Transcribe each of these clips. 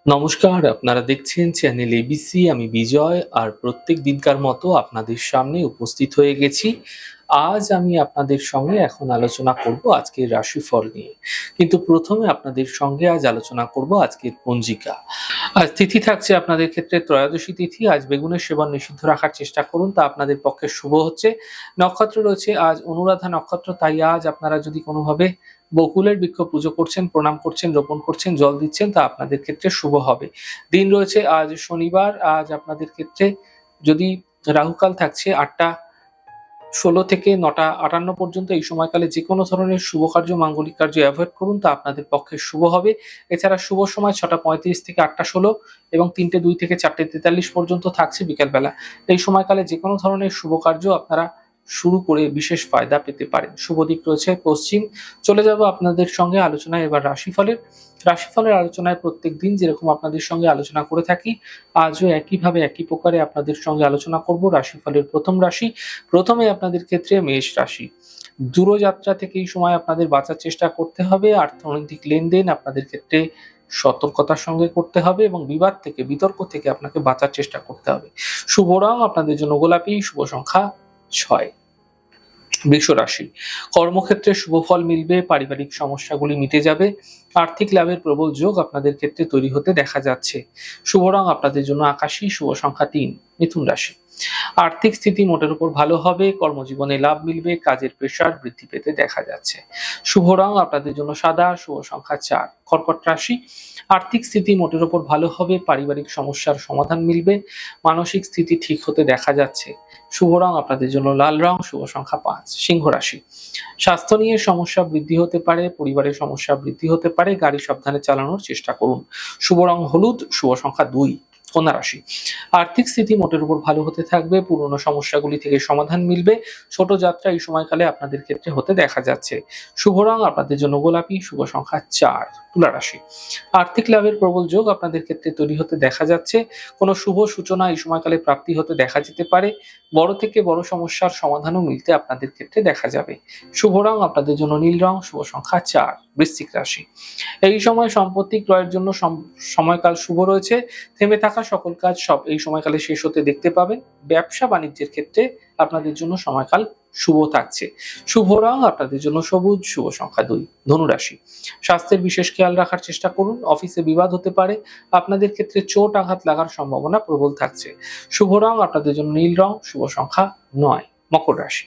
নমস্কার, আপনারা দেখছেন চ্যানেল এবিসি। আমি বিজয়, আর প্রত্যেক দিনকার মতো আপনাদের সামনে উপস্থিত হয়ে গেছি। আজ আমি আপনাদের সঙ্গে এখন আলোচনা করব আজকের রাশিফল নিয়ে। কিন্তু প্রথমে আপনাদের সঙ্গে আজ আলোচনা করব আজকের পঞ্জিকা। আজ তিথি থাকছে আপনাদের ক্ষেত্রে ত্রয়োদশী তিথি। আজ বেগুনের সেবন নিষিদ্ধ রাখার চেষ্টা করুন, তা আপনাদের পক্ষে শুভ হচ্ছে। নক্ষত্র রয়েছে আজ অনুরাধা নক্ষত্র, তাই আজ আপনারা যদি কোনোভাবে বকুলের বৃক্ষ পুজো করছেন, প্রণাম করছেন, রোপণ করছেন, জল দিচ্ছেন, তা আপনাদের ক্ষেত্রে শুভ হবে। দিন রয়েছে আজ শনিবার। আজ আপনাদের ক্ষেত্রে যদি রাহুকাল থাকছে 8টা 16 থেকে 9টা 58 পর্যন্ত, এই সময়কালে যে কোনো ধরনের শুভ কার্য, মাঙ্গলিক কার্য অ্যাভয়েড করুন, তা আপনাদের পক্ষে শুভ হবে। এছাড়া শুভ সময় 6টা 35 থেকে 8টা 16 এবং 3টে 2 থেকে 4টে 43 পর্যন্ত থাকছে বিকালবেলা। এই সময়কালে যে কোনো ধরনের শুভ কার্য আপনারা শুরু করে বিশেষ ফায়দা পেতে পারেন। শুভ দিক রয়েছে পশ্চিম। চলে যাব আপনাদের সঙ্গে আলোচনায় এবার রাশিফলের। রাশিফলের আলোচনায় প্রত্যেক দিন যেরকম আপনাদের সঙ্গে আলোচনা করে থাকি, আজও একইভাবে একই প্রকারে আপনাদের সঙ্গে আলোচনা করব রাশিফলের প্রথম রাশি। প্রথমে আপনাদের ক্ষেত্রে মেষ রাশি। দূরযাত্রা থেকে এই সময় আপনাদের বাঁচার চেষ্টা করতে হবে। অর্থনৈতিক লেনদেন আপনাদের ক্ষেত্রে সতর্কতার সঙ্গে করতে হবে এবং বিবাদ থেকে, বিতর্ক থেকে আপনাকে বাঁচার চেষ্টা করতে হবে। শুভ রং আপনাদের জন্য গোলাপি, শুভ সংখ্যা 6। বৃষ রাশি। কর্মক্ষেত্রে শুভ ফল মিলবে, পারিবারিক সমস্যাগুলি মিটে যাবে, আর্থিক লাভের প্রবল যোগ আপনাদের ক্ষেত্রে তৈরি হতে দেখা যাচ্ছে। শুভ রং আপনাদের জন্য আকাশী, শুভ সংখ্যা 3। মিথুন রাশি। আর্থিক স্থিতি মোটের উপর ভালো হবে, কর্মজীবনে লাভ মিলবে, কাজের প্রেসার বৃদ্ধি পেতে দেখা যাচ্ছে। শুভ রং আপনাদের জন্য সাদা, শুভ সংখ্যা 4। কর্কট রাশি। আর্থিক স্থিতি মোটের উপর ভালো হবে, পারিবারিক সমস্যার সমাধান মিলবে, মানসিক স্থিতি ঠিক হতে দেখা যাচ্ছে। শুভ রং আপনাদের জন্য লাল রং, শুভ সংখ্যা 5। সিংহ রাশি। স্বাস্থ্য নিয়ে সমস্যা বৃদ্ধি হতে পারে, পরিবারের সমস্যা বৃদ্ধি হতে পারে, গাড়ি সাবধানে চালানোর চেষ্টা করুন। শুভ রং হলুদ, শুভ সংখ্যা 2। কন্যা রাশি। আর্থিক স্থিতি মোটের উপর ভালো হতে থাকবে, পুরনো সমস্যাগুলি থেকে সমাধান মিলবে, ছোট যাত্রা এই সময়কালে আপনাদের ক্ষেত্রে হতে দেখা যাচ্ছে। শুভ রং আপনাদের জন্য গোলাপি, শুভ সংখ্যা 4। তুলা রাশি। আর্থিক লাভের প্রবল যোগ আপনাদের ক্ষেত্রে তৈরি হতে দেখা যাচ্ছে। কোনো শুভ সূচনা এই সময়কালে প্রাপ্তি হতে দেখা যেতে পারে, বড় থেকে বড় সমস্যার সমাধানও মিলতে আপনাদের ক্ষেত্রে দেখা যাবে। শুভ রং আপনাদের জন্য নীল রং, শুভ সংখ্যা 4। বৃশ্চিক রাশি। এই সময় সম্পত্তি ক্রয়ের জন্য সময়কাল শুভ রয়েছে। থেমে থাকা সকল কাজ সব এই সময়কালে শেষ হতে দেখতে পাবেন। ব্যবসা বাণিজ্যের ক্ষেত্রে আপনাদের জন্য সময়কাল শুভ থাকছে। শুভ রং আপনাদের জন্য সবুজ, শুভ সংখ্যা 2। ধনুরাশি। স্বাস্থ্যের বিশেষ খেয়াল রাখার চেষ্টা করুন, অফিসে বিবাদ হতে পারে, আপনাদের ক্ষেত্রে চোট আঘাত লাগার সম্ভাবনা প্রবল থাকছে। শুভ রং আপনাদের জন্য নীল রং, শুভ সংখ্যা 9। মকর রাশি।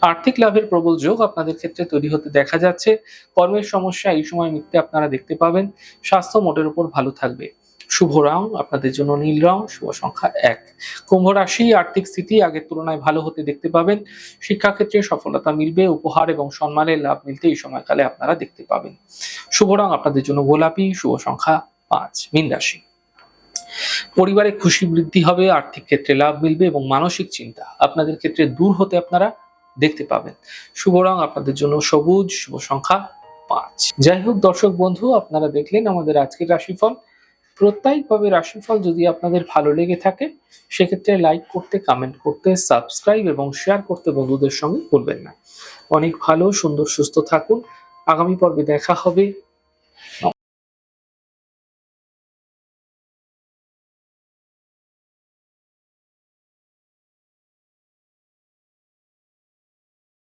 আর্থিক লাভের প্রবল যোগ আপনাদের ক্ষেত্রে তৈরি হতে দেখা যাচ্ছে। কর্মের সমস্যা এই সময় মিটতে আপনারা দেখতে পাবেন। স্বাস্থ্য মোটের উপর ভালো থাকবে। শুভ রং আপনাদের জন্য নীল রং, শুভ সংখ্যা 1। কুম্ভ রাশি। আর্থিক স্থিতি আগের তুলনায় ভালো হতে দেখতে পাবেন, শিক্ষাক্ষেত্রে সফলতা মিলবে, উপহার এবং সম্মানের লাভ মিলতে এই সময়কালে আপনারা দেখতে পাবেন। শুভ রং আপনাদের জন্য গোলাপি, শুভ সংখ্যা 5। মীন রাশি। পরিবারে খুশি বৃদ্ধি হবে, আর্থিক ক্ষেত্রে লাভ মিলবে এবং মানসিক চিন্তা আপনাদের ক্ষেত্রে দূর হতে আপনারা দেখতে পাবেন। শুভ রং আপনাদের জন্য সবুজ, শুভ সংখ্যা 5। যাই হোক দর্শক বন্ধু, আপনারা দেখলেন আমাদের আজকের রাশিফল। প্রত্যেকভাবে রাশিফল যদি আপনাদের ভালো লেগে থাকে, সেক্ষেত্রে লাইক করতে, কমেন্ট করতে, সাবস্ক্রাইব এবং শেয়ার করতে বন্ধুদের সঙ্গে ভুলবেন না। অনেক ভালো, সুন্দর, সুস্থ থাকুন। আগামী পর্বে দেখা হবে।